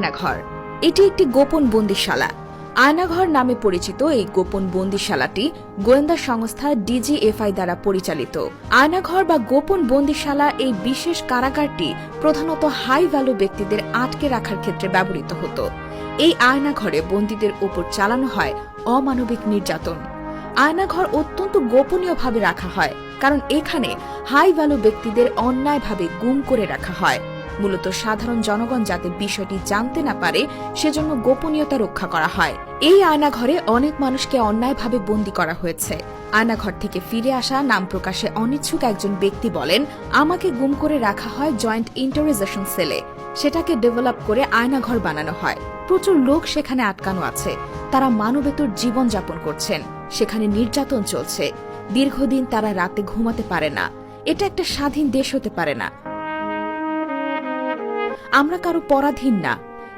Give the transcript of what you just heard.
আয়নাঘর এটি একটি গোপন বন্দিশালা। আয়নাঘর নামে পরিচিত এই গোপন বন্দিশালাটি গোয়েন্দা সংস্থা ডিজিএফআই দ্বারা পরিচালিত। আয়নাঘর বা গোপন বন্দিশালা এই বিশেষ কারাগারটি প্রধানত হাই ভ্যালু ব্যক্তিদের আটকে রাখার ক্ষেত্রে ব্যবহৃত হতো। এই আয়নাঘরে বন্দীদের উপর চালানো হয় অমানবিক নির্যাতন। আয়নাঘর অত্যন্ত গোপনীয়ভাবে রাখা হয়, কারণ এখানে হাই ভ্যালু ব্যক্তিদের অন্যায়ভাবে গুম করে রাখা হয়। মূলত সাধারণ জনগণ যাতে বিষয়টি জানতে না পারে সেজন্য গোপনীয়তা রক্ষা করা হয়। এই আয়নাঘরে অনেক মানুষকে অন্যায়ভাবে বন্দী করা হয়েছে। আয়নাঘর থেকে ফিরে আসা নাম প্রকাশে অনিচ্ছুক একজন ব্যক্তি বলেন, আমাকে গুম করে রাখা হয় জয়েন্ট ইন্টারোগেশন সেলে। সেটাকে ডেভেলপ করে আয়নাঘর বানানো হয়। প্রচুর লোক সেখানে আটকানো আছে। তারা মানবেতর জীবন যাপন করছেন। সেখানে নির্যাতন চলছে। দীর্ঘদিন তারা রাতে ঘুমাতে পারে না। এটা একটা স্বাধীন দেশ হতে পারে না। আমরা কারো পরাধীন না,